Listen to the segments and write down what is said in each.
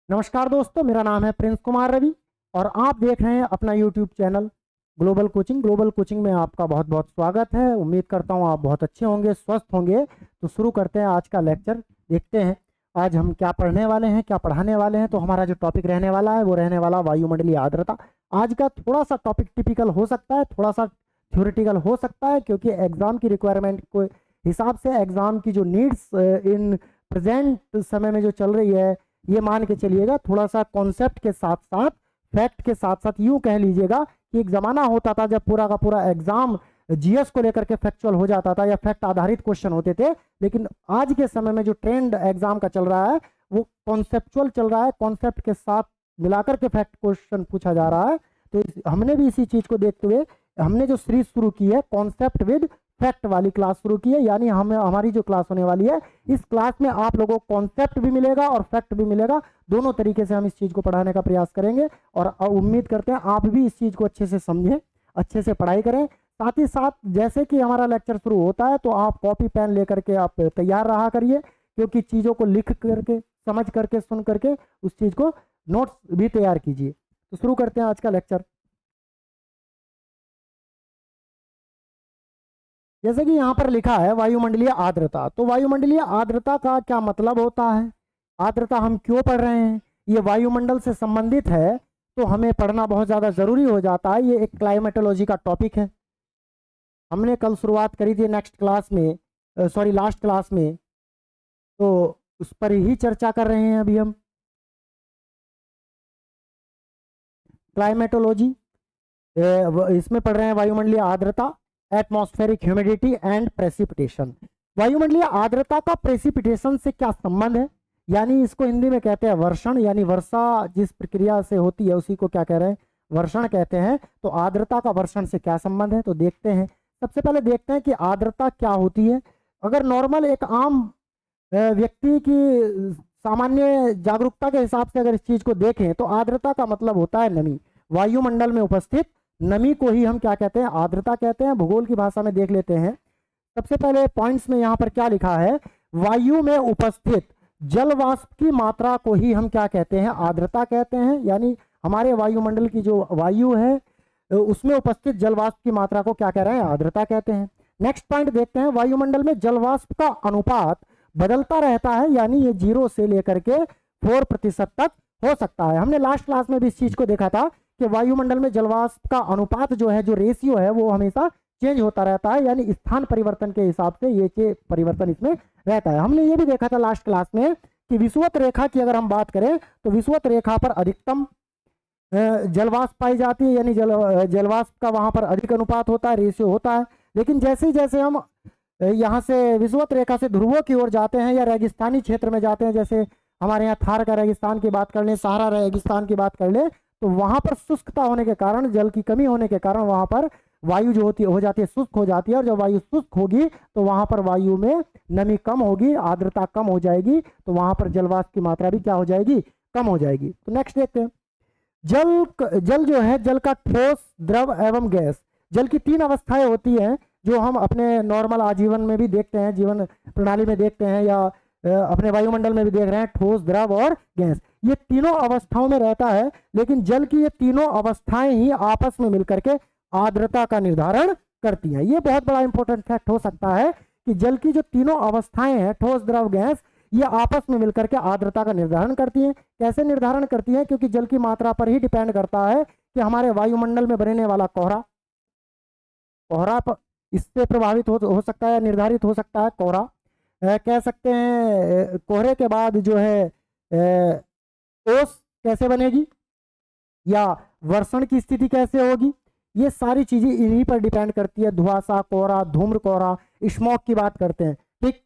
नमस्कार दोस्तों, मेरा नाम है प्रिंस कुमार रवि और आप देख रहे हैं अपना YouTube channel global coaching. Global coaching में आपका बहुत बहुत स्वागत है। उम्मीद करता हूं आप बहुत अच्छे होंगे, स्वस्थ होंगे। तो शुरू करते हैं आज का लेक्चर। देखते हैं आज हम क्या पढ़ने वाले हैं, क्या पढ़ाने वाले हैं। तो हमारा जो टॉपिक रहने वाला है वो रहने वाला वायुमंडलीय आर्द्रता। आज का थोड़ा सा टॉपिक टिपिकल हो सकता है, थोड़ा सा थ्योरेटिकल हो सकता है, क्योंकि एग्जाम की रिक्वायरमेंट के हिसाब से, एग्जाम की जो नीड्स इन प्रेजेंट समय में जो चल रही है, ये मान के चलिएगा थोड़ा सा कॉन्सेप्ट के साथ साथ, फैक्ट के साथ साथ, यूं कह लीजिएगा कि एक जमाना होता था जब पूरा का पूरा एग्जाम जीएस को लेकर के फैक्चुअल हो जाता था या फैक्ट आधारित क्वेश्चन होते थे। लेकिन आज के समय में जो ट्रेंड एग्जाम का चल रहा है वो कॉन्सेप्चुअल चल रहा है, कॉन्सेप्ट के साथ मिलाकर के फैक्ट क्वेश्चन पूछा जा रहा है। तो हमने भी इसी चीज को देखते हुए हमने जो सीरीज शुरू की है कॉन्सेप्ट विद फैक्ट वाली क्लास शुरू की है। यानी हमें हमारी जो क्लास होने वाली है, इस क्लास में आप लोगों को कॉन्सेप्ट भी मिलेगा और फैक्ट भी मिलेगा। दोनों तरीके से हम इस चीज को पढ़ाने का प्रयास करेंगे और उम्मीद करते हैं आप भी इस चीज को अच्छे से समझें, अच्छे से पढ़ाई करें। साथ ही साथ जैसे कि हमारा लेक्चर शुरू होता है तो आप कॉपी पेन लेकर के आप तैयार रहा करिए, क्योंकि चीज़ों को लिख करके, समझ करके, सुन करके उस चीज़ को नोट्स भी तैयार कीजिए। तो शुरू करते हैं आज का लेक्चर। जैसे कि यहाँ पर लिखा है वायुमंडलीय आर्द्रता। तो वायुमंडलीय आर्द्रता का क्या मतलब होता है, आर्द्रता हम क्यों पढ़ रहे हैं, ये वायुमंडल से संबंधित है तो हमें पढ़ना बहुत ज़्यादा ज़रूरी हो जाता है। ये एक क्लाइमेटोलॉजी का टॉपिक है। हमने कल शुरुआत करी थी नेक्स्ट क्लास में, सॉरी लास्ट क्लास में, तो उस पर ही चर्चा कर रहे हैं अभी हम। क्लाइमेटोलॉजी, इसमें पढ़ रहे हैं वायुमंडलीय आर्द्रता, एटमॉस्फेरिक ह्यूमिडिटी एंड प्रेसिपिटेशन। वायुमंडलीय आर्द्रता का प्रेसिपिटेशन से क्या संबंध है, यानी इसको हिंदी में कहते हैं वर्षण, यानी वर्षा जिस प्रक्रिया से होती है उसी को क्या कह रहे हैं, वर्षण कहते हैं। तो आर्द्रता का वर्षण से क्या संबंध है, तो देखते हैं। सबसे पहले देखते हैं कि आर्द्रता क्या होती है। अगर नॉर्मल एक आम व्यक्ति की सामान्य जागरूकता के हिसाब से अगर इस चीज को देखें तो आर्द्रता का मतलब होता है नमी। वायुमंडल में उपस्थित नमी को ही हम क्या कहते हैं, आर्द्रता कहते हैं। भूगोल की भाषा में देख लेते हैं। सबसे पहले पॉइंट्स में यहाँ पर क्या लिखा है, वायु में उपस्थित जल वाष्प की मात्रा को ही हम क्या कहते हैं, आर्द्रता कहते हैं। यानी हमारे वायुमंडल की जो वायु है उसमें उपस्थित जल वाष्प की मात्रा को क्या कह रहे हैं, आर्द्रता कहते हैं। नेक्स्ट पॉइंट देखते हैं, वायुमंडल में जल वाष्प का अनुपात बदलता रहता है, यानी ये 0 से लेकर के 4% तक हो सकता है। हमने लास्ट क्लास में भी इस चीज को देखा था कि वायुमंडल में जलवाष्प का अनुपात जो है, जो रेशियो है, वो हमेशा चेंज होता रहता है, यानी स्थान परिवर्तन के हिसाब से ये परिवर्तन इसमें रहता है। हमने ये भी देखा था लास्ट क्लास में कि विषुवत रेखा की अगर हम बात करें तो विषुवत रेखा पर अधिकतम जलवाष्प पाई जाती है, यानी जलवाष्प का वहां पर अधिक अनुपात होता है, रेशियो होता है। लेकिन जैसे जैसे हम यहाँ से विषुवत रेखा से ध्रुवों की ओर जाते हैं या रेगिस्तानी क्षेत्र में जाते हैं, जैसे हमारे यहाँ थार का रेगिस्तान की बात कर लें, सहारा रेगिस्तान की बात कर लें, तो वहां पर शुष्कता होने के कारण, जल की कमी होने के कारण वहां पर वायु जो होती हो जाती है, शुष्क हो जाती है। और जब वायु शुष्क होगी तो वहां पर वायु में नमी कम होगी, आर्द्रता कम हो जाएगी, तो वहां पर जलवाष्प की मात्रा भी क्या हो जाएगी, कम हो जाएगी। तो नेक्स्ट देखते हैं। जल जो है, जल का ठोस, द्रव एवं गैस। जल की 3 अवस्थाएं होती हैं जो हम अपने नॉर्मल आजीवन में भी देखते हैं, जीवन प्रणाली में देखते हैं, या अपने वायुमंडल में भी देख रहे हैं, ठोस, द्रव और गैस। ये तीनों अवस्थाओं में रहता है। लेकिन जल की ये तीनों अवस्थाएं ही आपस में मिलकर के आर्द्रता का निर्धारण करती हैं। ये बहुत बड़ा इंपॉर्टेंट फैक्ट हो सकता है कि जल की जो तीनों अवस्थाएं हैं, ठोस, द्रव, गैस, ये आपस में मिलकर के आर्द्रता का निर्धारण करती हैं। कैसे निर्धारण करती हैं, क्योंकि जल की मात्रा पर ही डिपेंड करता है कि हमारे वायुमंडल में बनने वाला कोहरा, कोहरा पर इससे प्रभावित हो सकता है, निर्धारित हो सकता है कोहरा। कह सकते हैं कोहरे के बाद जो है ओस कैसे बनेगी, या वर्षण की स्थिति कैसे होगी। ये सारी चीजें इन्हीं पर डिपेंड करती है। धुआंसा कोहरा, धूम्र कोहरा, स्मॉग की बात करते हैं। ठीक।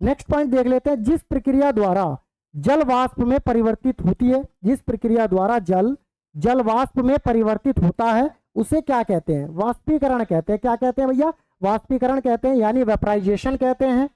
नेक्स्ट पॉइंट देख लेते हैं। जिस प्रक्रिया द्वारा जल वाष्प में परिवर्तित होती है, जिस प्रक्रिया द्वारा जल वाष्प में परिवर्तित होता है, उसे क्या कहते हैं, वाष्पीकरण कहते हैं। क्या कहते हैं भैया, वाष्पीकरण कहते हैं, यानी वेपराइजेशन कहते हैं।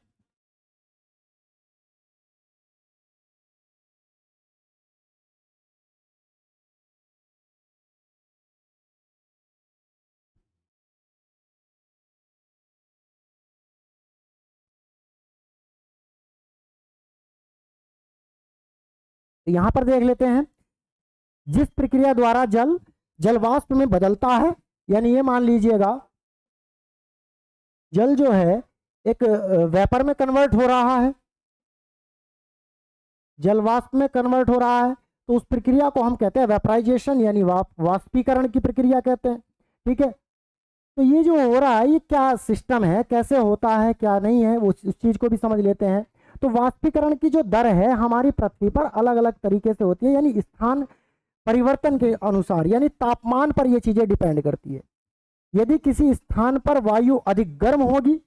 तो यहां पर देख लेते हैं, जिस प्रक्रिया द्वारा जल जल वाष्प में बदलता है, यानी ये मान लीजिएगा जल जो है एक वेपर में कन्वर्ट हो रहा है, जल वाष्प में कन्वर्ट हो रहा है, तो उस प्रक्रिया को हम कहते हैं वेपराइजेशन, यानी वाष्पीकरण की प्रक्रिया कहते हैं। ठीक है, तो ये जो हो रहा है ये क्या सिस्टम है, कैसे होता है, क्या नहीं है, वो उस चीज को भी समझ लेते हैं। तो वाष्पीकरण की जो दर है हमारी पृथ्वी पर अलग अलग तरीके से होती है, यानी स्थान परिवर्तन के अनुसार, यानी तापमान पर ये चीजें डिपेंड करती है। यदि किसी स्थान पर वायु अधिक गर्म होगी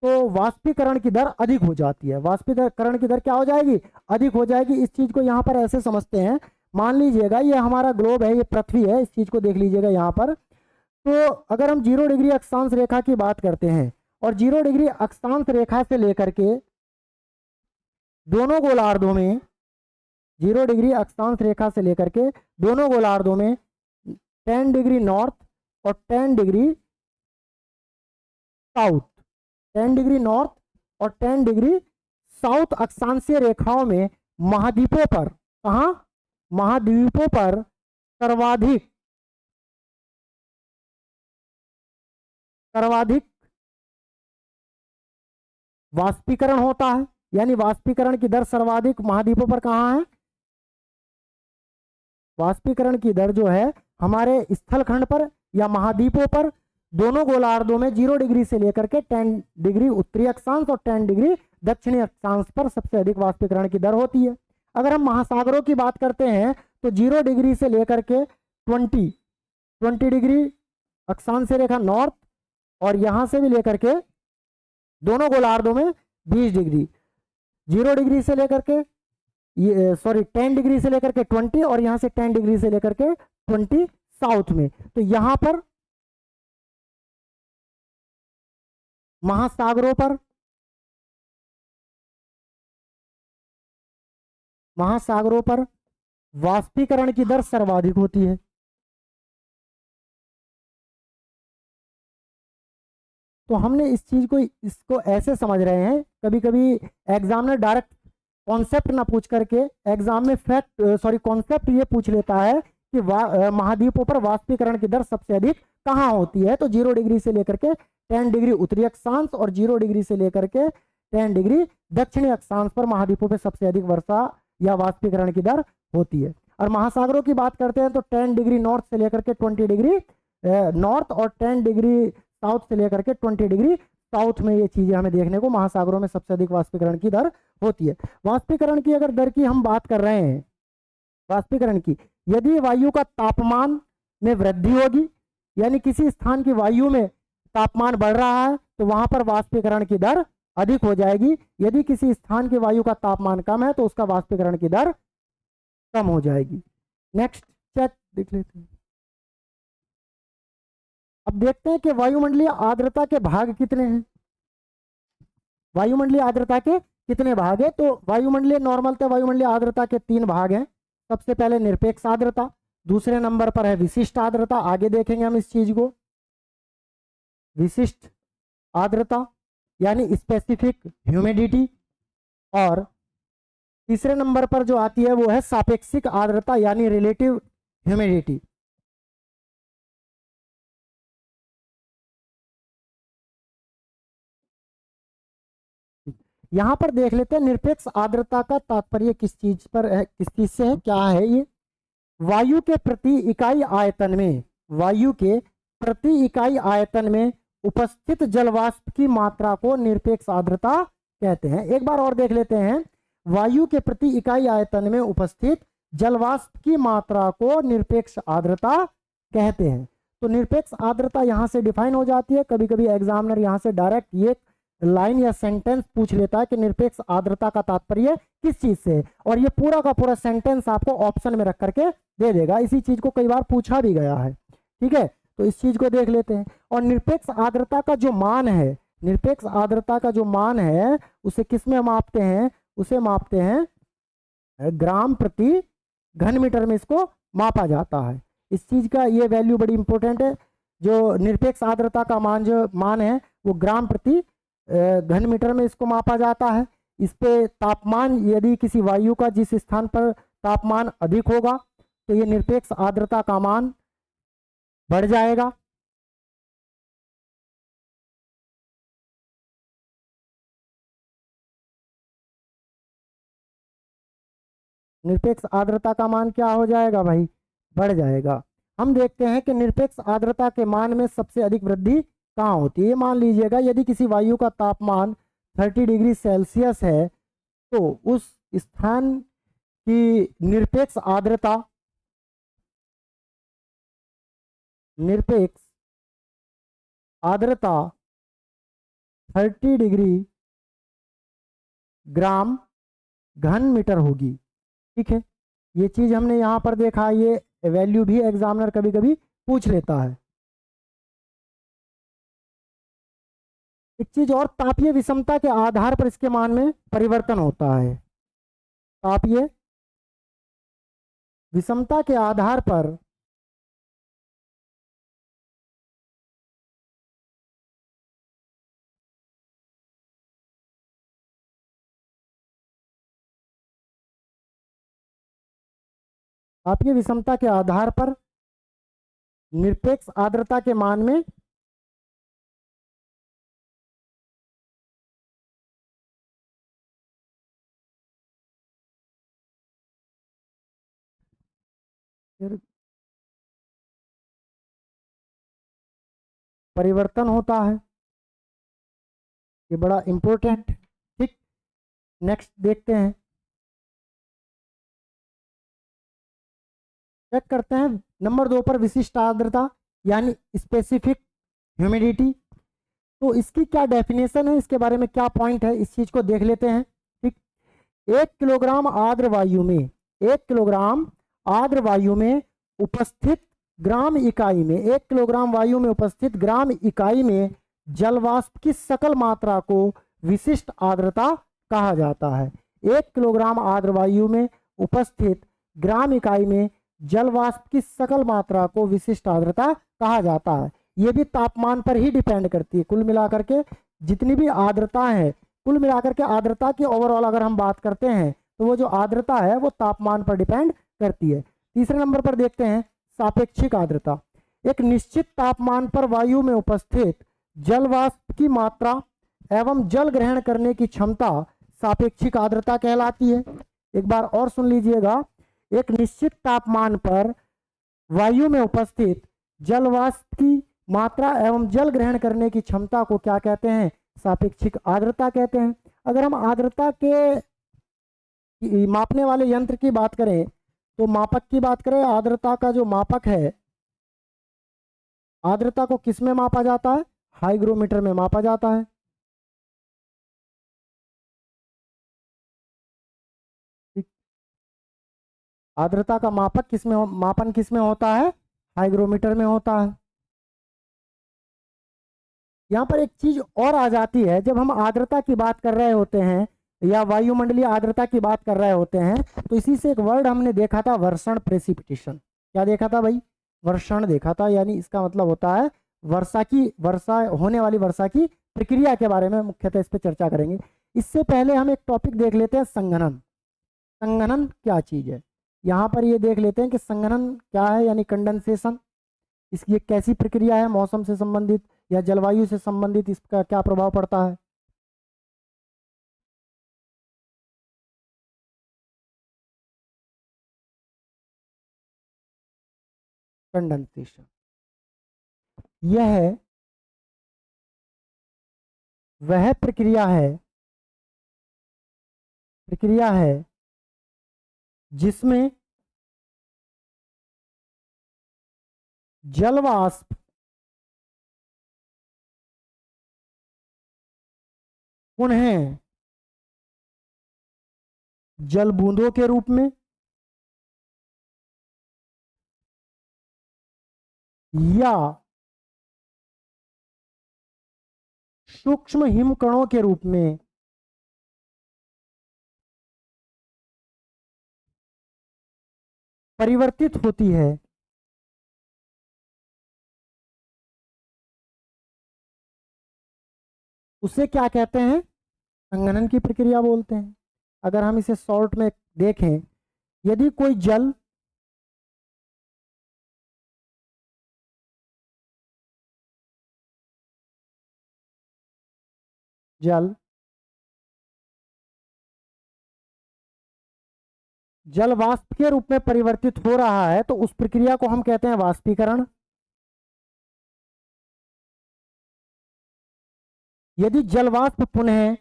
तो वाष्पीकरण की दर अधिक हो जाती है, वाष्पीकरण की दर क्या हो जाएगी, अधिक हो जाएगी। इस चीज को यहाँ पर ऐसे समझते हैं, मान लीजिएगा ये हमारा ग्लोब है, ये पृथ्वी है, इस चीज को देख लीजिएगा यहाँ पर। तो अगर हम 0 डिग्री अक्षांश रेखा की बात करते हैं और 0 डिग्री अक्षांश रेखा से लेकर के दोनों गोलार्धों में, 0 डिग्री अक्षांश रेखा से लेकर के दोनों गोलार्धों में 10 डिग्री नॉर्थ और 10 डिग्री साउथ, 10 डिग्री नॉर्थ और 10 डिग्री साउथ अक्षांशीय रेखाओं में महाद्वीपों पर, कहाँ, महाद्वीपों पर सर्वाधिक वाष्पीकरण होता है, यानी वाष्पीकरण की दर सर्वाधिक महाद्वीपों पर कहाँ है, वाष्पीकरण की दर जो है हमारे स्थलखंड पर या महाद्वीपों पर, दोनों गोलार्धों में 0 डिग्री से लेकर के 10 डिग्री उत्तरी अक्षांश और 10 डिग्री दक्षिणी अक्षांश पर सबसे अधिक वाष्पीकरण की दर होती है। अगर हम महासागरों की बात करते हैं तो 0 डिग्री से लेकर के 20 डिग्री अक्षांश रेखा नॉर्थ और यहां से भी लेकर के दोनों गोलार्धों में 20 डिग्री, 0 डिग्री से लेकर के 10 डिग्री से लेकर के 20 और यहां से 10 डिग्री से लेकर के 20 साउथ में। तो यहां पर महासागरों पर वाष्पीकरण की दर सर्वाधिक होती है। तो हमने इस चीज को, इसको ऐसे समझ रहे हैं, कभी कभी एग्जामिनर डायरेक्ट कॉन्सेप्ट ना पूछ करके एग्जाम में कॉन्सेप्ट ये पूछ लेता है कि महाद्वीपों पर वाष्पीकरण की दर सबसे अधिक कहाँ होती है। तो 0 डिग्री से लेकर के 10 डिग्री उत्तरी अक्षांश और 0 डिग्री से लेकर के 10 डिग्री दक्षिणी अक्षांश पर महाद्वीपों पर सबसे अधिक वर्षा या वाष्पीकरण की दर होती है। और महासागरों की बात करते हैं तो 10 डिग्री नॉर्थ से लेकर के 20 डिग्री नॉर्थ और 10 डिग्री साउथ से लेकर के 20 डिग्री साउथ में ये चीजें हमें देखने को महासागरों में सबसे अधिक वाष्पीकरण की दर होती है। वाष्पीकरण की अगर दर की हम बात कर रहे हैं, वाष्पीकरण की, यदि वायु का तापमान में वृद्धि होगी, यानी किसी स्थान की वायु में तापमान बढ़ रहा है तो वहां पर वाष्पीकरण की दर अधिक हो जाएगी। यदि किसी स्थान की वायु का तापमान कम है तो उसका वाष्पीकरण की दर कम हो जाएगी। नेक्स्ट चेक देख लेते हैं। अब देखते हैं कि वायुमंडलीय आर्द्रता के भाग कितने हैं, वायुमंडलीय आर्द्रता के कितने भाग है। तो वायुमंडलीय नॉर्मल वायुमंडलीय आर्द्रता के 3 भाग हैं। सबसे पहले निरपेक्ष आर्द्रता, दूसरे नंबर पर है विशिष्ट आर्द्रता, आगे देखेंगे हम इस चीज को, विशिष्ट आर्द्रता यानी स्पेसिफिक ह्यूमिडिटी, और तीसरे नंबर पर जो आती है वो है सापेक्षिक आर्द्रता यानी रिलेटिव ह्यूमिडिटी। यहां पर देख लेते हैं निरपेक्ष आर्द्रता का तात्पर्य किस चीज पर है, किस चीज से है, क्या है ये। वायु के प्रति इकाई आयतन में, वायु के प्रति इकाई आयतन में उपस्थित जलवाष्प की मात्रा को निरपेक्ष आर्द्रता कहते हैं। एक बार और देख लेते हैं, वायु के प्रति इकाई आयतन में उपस्थित जलवाष्प की मात्रा को निरपेक्ष आर्द्रता कहते हैं। तो निरपेक्ष आर्द्रता यहां से डिफाइन हो जाती है। कभी कभी एग्जामिनर यहां से डायरेक्ट ये लाइन या सेंटेंस पूछ लेता है कि निरपेक्ष आर्द्रता का तात्पर्य किस चीज से है, और ये पूरा का पूरा सेंटेंस आपको ऑप्शन में रख करके दे देगा। इसी चीज को कई बार पूछा भी गया है, ठीक है। तो इस चीज को देख लेते हैं। और निरपेक्ष आर्द्रता का जो मान है, निरपेक्ष आर्द्रता का जो मान है उसे किस में मापते हैं, उसे मापते हैं ग्राम प्रति घन मीटर में, इसको मापा जाता है। इस चीज का ये वैल्यू बड़ी इंपॉर्टेंट है। जो निरपेक्ष आर्द्रता का मान, जो मान है वो ग्राम प्रति घन मीटर में इसको मापा जाता है। इस पे तापमान, यदि किसी वायु का जिस स्थान पर तापमान अधिक होगा तो ये निरपेक्ष आर्द्रता का मान बढ़ जाएगा। निरपेक्ष आर्द्रता का मान क्या हो जाएगा भाई, बढ़ जाएगा। हम देखते हैं कि निरपेक्ष आर्द्रता के मान में सबसे अधिक वृद्धि कहाँ होती है। ये मान लीजिएगा यदि किसी वायु का तापमान 30 डिग्री सेल्सियस है तो उस स्थान की निरपेक्ष आर्द्रता, निरपेक्ष आर्द्रता 30 डिग्री ग्राम घन मीटर होगी। ठीक है, ये चीज हमने यहां पर देखा, ये वैल्यू भी एग्जामिनर कभी कभी पूछ लेता है। एक चीज और, तापीय विषमता के आधार पर इसके मान में परिवर्तन होता है। तापीय विषमता के आधार पर तापीय विषमता के आधार पर निरपेक्ष आर्द्रता के मान में परिवर्तन होता है। ये बड़ा इंपॉर्टेंट। ठीक, नेक्स्ट देखते हैं, चेक करते हैं नंबर 2 पर विशिष्ट आर्द्रता यानी स्पेसिफिक ह्यूमिडिटी। तो इसकी क्या डेफिनेशन है, इसके बारे में क्या पॉइंट है, इस चीज को देख लेते हैं। ठीक, 1 किलोग्राम आर्द्र वायु में, 1 किलोग्राम आर्द्र वायु में उपस्थित ग्राम इकाई में, 1 किलोग्राम वायु में उपस्थित ग्राम इकाई में जलवाष्प की सकल मात्रा को विशिष्ट आर्द्रता कहा जाता है। 1 किलोग्राम आर्द्र वायु में उपस्थित ग्राम इकाई में जलवाष्प की सकल मात्रा को विशिष्ट आर्द्रता कहा जाता है। ये भी तापमान पर ही डिपेंड करती है। कुल मिलाकर के जितनी भी आर्द्रता है, कुल मिलाकर के आर्द्रता की ओवरऑल अगर हम बात करते हैं तो वो जो आर्द्रता है वो तापमान पर डिपेंड करती है। तीसरे नंबर पर देखते हैं सापेक्षिक आर्द्रता। एक निश्चित तापमान पर वायु में उपस्थित जलवाष्प की मात्रा एवं जल ग्रहण करने की क्षमता सापेक्षिक आर्द्रता कहलाती है। एक बार और सुन लीजिएगा, एक निश्चित तापमान पर वायु में उपस्थित जलवाष्प की मात्रा एवं जल ग्रहण करने की क्षमता को क्या कहते हैं, सापेक्षिक आर्द्रता कहते हैं। अगर हम आर्द्रता के मापने वाले यंत्र की बात करें तो मापक की बात करें, आर्द्रता का जो मापक है, आर्द्रता को किस में मापा जाता है, हाइग्रोमीटर में मापा जाता है। आर्द्रता का मापक किसमें मापन किसमें होता है, हाइग्रोमीटर में होता है। यहाँ पर एक चीज और आ जाती है, जब हम आर्द्रता की बात कर रहे होते हैं या वायुमंडलीय आर्द्रता की बात कर रहे होते हैं तो इसी से एक वर्ड हमने देखा था, वर्षण प्रेसिपिटेशन। क्या देखा था भाई, वर्षण देखा था, यानी इसका मतलब होता है वर्षा होने वाली वर्षा की प्रक्रिया के बारे में मुख्यतः इस पर चर्चा करेंगे। इससे पहले हम एक टॉपिक देख लेते हैं, संघनन। संघनन क्या चीज है, यहाँ पर ये देख लेते हैं कि संघनन क्या है, यानी कंडेंसेशन। इसकी एक कैसी प्रक्रिया है, मौसम से संबंधित या जलवायु से संबंधित इसका क्या प्रभाव पड़ता है। कंडेंसेशन यह वह प्रक्रिया है जिसमें जलवाष्प पुनः जल बूंदों के रूप में या सूक्ष्म हिमकणों के रूप में परिवर्तित होती है। उसे क्या कहते हैं, संघनन की प्रक्रिया बोलते हैं। अगर हम इसे शॉर्ट में देखें यदि कोई जल जल वाष्प के रूप में परिवर्तित हो रहा है तो उस प्रक्रिया को हम कहते हैं वाष्पीकरण। यदि जल वाष्प पुनः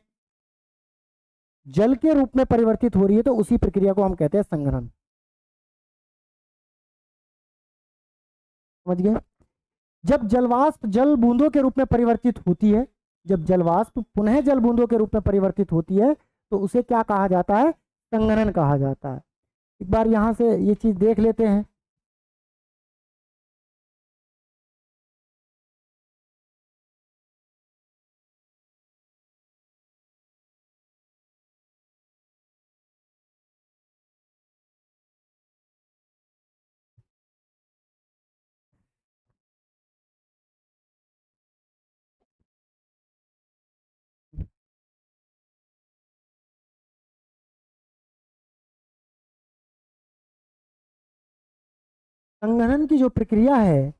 जल के रूप में परिवर्तित हो रही है तो उसी प्रक्रिया को हम कहते हैं संघनन। समझ गए? जब जलवाष्प जल बूंदों के रूप में परिवर्तित होती है, जब जलवाष्प पुनः जल बूंदों के रूप में परिवर्तित होती है तो उसे क्या कहा जाता है? संघनन कहा जाता है। एक बार यहां से ये चीज देख लेते हैं। संघनन की जो प्रक्रिया है,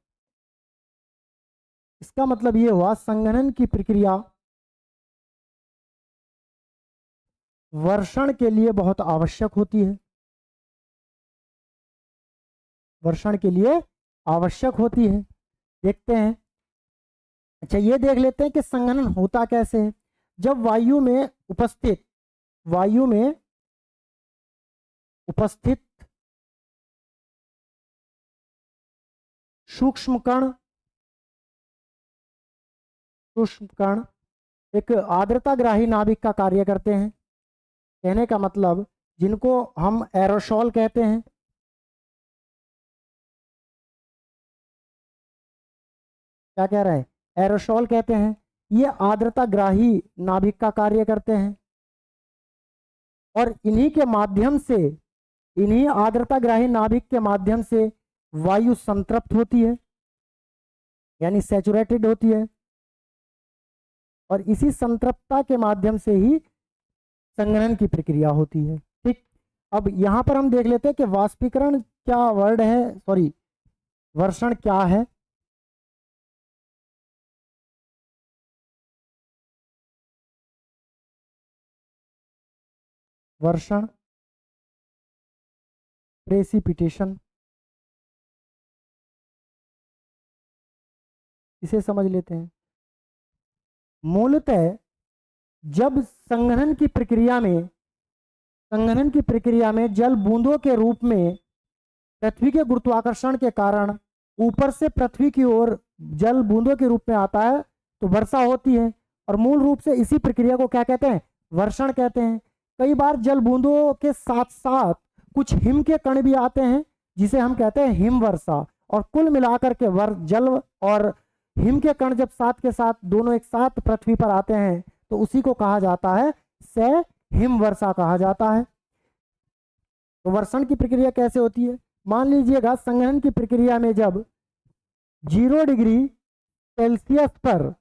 इसका मतलब ये हुआ संघनन की प्रक्रिया वर्षण के लिए बहुत आवश्यक होती है। वर्षण के लिए आवश्यक होती है। देखते हैं। अच्छा, ये देख लेते हैं कि संघनन होता कैसे है। जब वायु में उपस्थित सूक्ष्म कण एक आर्द्रताग्राही नाभिक का कार्य करते हैं। कहने का मतलब जिनको हम एरोसोल कहते हैं। क्या कह रहे हैं? एरोसोल कहते हैं। ये आर्द्रताग्राही नाभिक का कार्य करते हैं और इन्हीं आर्द्रताग्राही नाभिक के माध्यम से वायु संतृप्त होती है, यानी सैचुरेटेड होती है, और इसी संतृप्तता के माध्यम से ही संघनन की प्रक्रिया होती है। ठीक। अब यहां पर हम देख लेते हैं कि वाष्पीकरण क्या वर्ड है, सॉरी, वर्षण क्या है। वर्षण, प्रेसिपिटेशन, इसे समझ लेते हैं। मूलतः जब संघनन की प्रक्रिया में जल बूंदों के रूप में पृथ्वी के गुरुत्वाकर्षण के कारण ऊपर से पृथ्वी की ओर जल बूंदों के रूप में आता है तो वर्षा होती है, और मूल रूप से इसी प्रक्रिया को क्या कहते हैं? वर्षण कहते हैं। कई बार जल बूंदों के साथ साथ कुछ हिम के कण भी आते हैं जिसे हम कहते हैं हिम वर्षा, और कुल मिलाकर के जल और हिम के कण जब साथ के साथ दोनों एक साथ पृथ्वी पर आते हैं तो उसी को कहा जाता है हिम वर्षा कहा जाता है। तो वर्षण की प्रक्रिया कैसे होती है? मान लीजिएगा संघनन की प्रक्रिया में जब 0 डिग्री सेल्सियस पर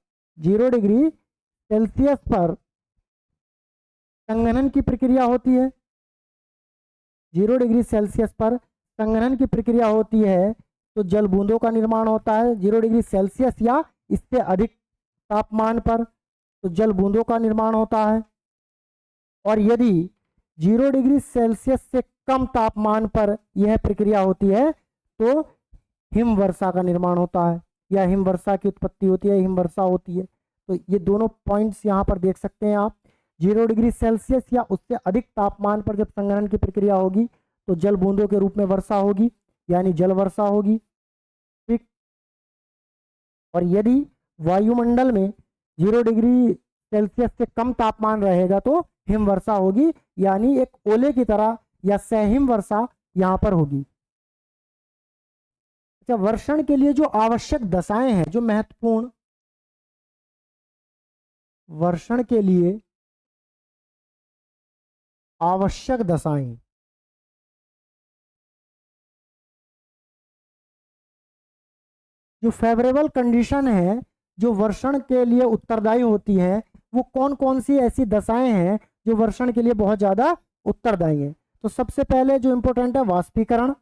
संघनन की प्रक्रिया होती है, 0 डिग्री सेल्सियस पर संघनन की प्रक्रिया होती है तो जल बूंदों का निर्माण होता है। 0 डिग्री सेल्सियस या इससे अधिक तापमान पर तो जल बूंदों का निर्माण होता है, और यदि 0 डिग्री सेल्सियस से कम तापमान पर यह प्रक्रिया होती है तो हिम वर्षा का निर्माण होता है, या हिम वर्षा की उत्पत्ति होती है, हिम वर्षा होती है। तो ये दोनों पॉइंट्स यहाँ पर देख सकते हैं आप। 0 डिग्री सेल्सियस या उससे अधिक तापमान पर जब संघनन की प्रक्रिया होगी तो जल बूंदों के रूप में वर्षा होगी, यानी जल वर्षा होगी। ठीक। और यदि वायुमंडल में 0 डिग्री सेल्सियस से कम तापमान रहेगा तो हिम वर्षा होगी, यानी एक ओले की तरह या सहिम वर्षा यहां पर होगी। अच्छा, वर्षण के लिए जो आवश्यक दशाएं हैं, जो महत्वपूर्ण वर्षण के लिए आवश्यक दशाएं, जो फेवरेबल कंडीशन है जो वर्षण के लिए उत्तरदायी होती है, वो कौन कौन सी ऐसी दशाएं हैं जो वर्षण के लिए बहुत ज्यादा उत्तरदायी हैं? तो सबसे पहले जो इंपॉर्टेंट है वाष्पीकरण,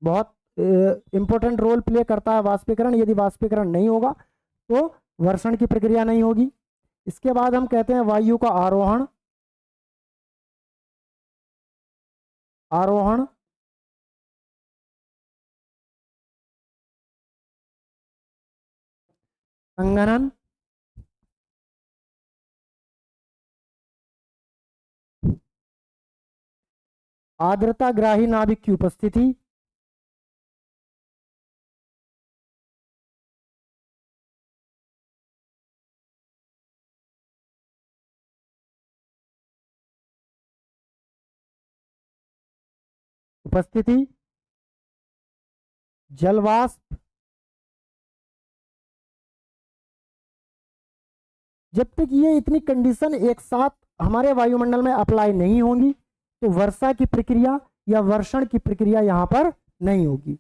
बहुत इंपॉर्टेंट रोल प्ले करता है वाष्पीकरण। यदि वाष्पीकरण नहीं होगा तो वर्षण की प्रक्रिया नहीं होगी। इसके बाद हम कहते हैं वायु का आरोहण, आरोहण, संघनन, आर्द्रता ग्राही नाभिक की उपस्थिति, उपस्थिति, जलवाष्प, जब तक ये इतनी कंडीशन एक साथ हमारे वायुमंडल में अप्लाई नहीं होंगी तो वर्षा की प्रक्रिया या वर्षण की प्रक्रिया यहाँ पर नहीं होगी।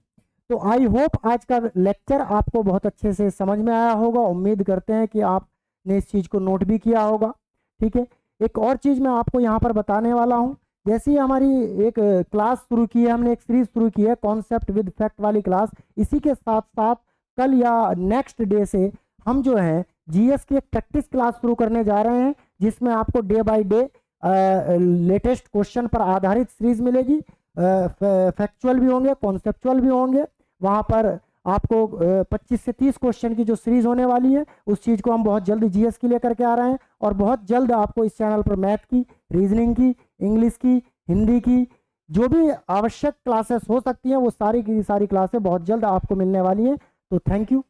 तो आई होप आज का लेक्चर आपको बहुत अच्छे से समझ में आया होगा। उम्मीद करते हैं कि आपने इस चीज़ को नोट भी किया होगा। ठीक है, एक और चीज़ मैं आपको यहाँ पर बताने वाला हूँ। जैसे ही हमारी एक क्लास शुरू की है, हमने एक सीरीज शुरू की है कॉन्सेप्ट विद फैक्ट वाली क्लास, इसी के साथ साथ कल या नेक्स्ट डे से हम जो है जीएस की एक प्रैक्टिस क्लास शुरू करने जा रहे हैं, जिसमें आपको day by day latest question पर आधारित सीरीज मिलेगी। फैक्चुअल भी होंगे, कॉन्सेप्चुअल भी होंगे। वहाँ पर आपको 25 से 30 क्वेश्चन की जो सीरीज होने वाली है, उस चीज़ को हम बहुत जल्द जीएस की लेकर के आ रहे हैं। और बहुत जल्द आपको इस चैनल पर मैथ की, रीजनिंग की, इंग्लिश की, हिंदी की जो भी आवश्यक क्लासेस हो सकती हैं, वो सारी की सारी क्लासेस बहुत जल्द आपको मिलने वाली हैं। तो थैंक यू।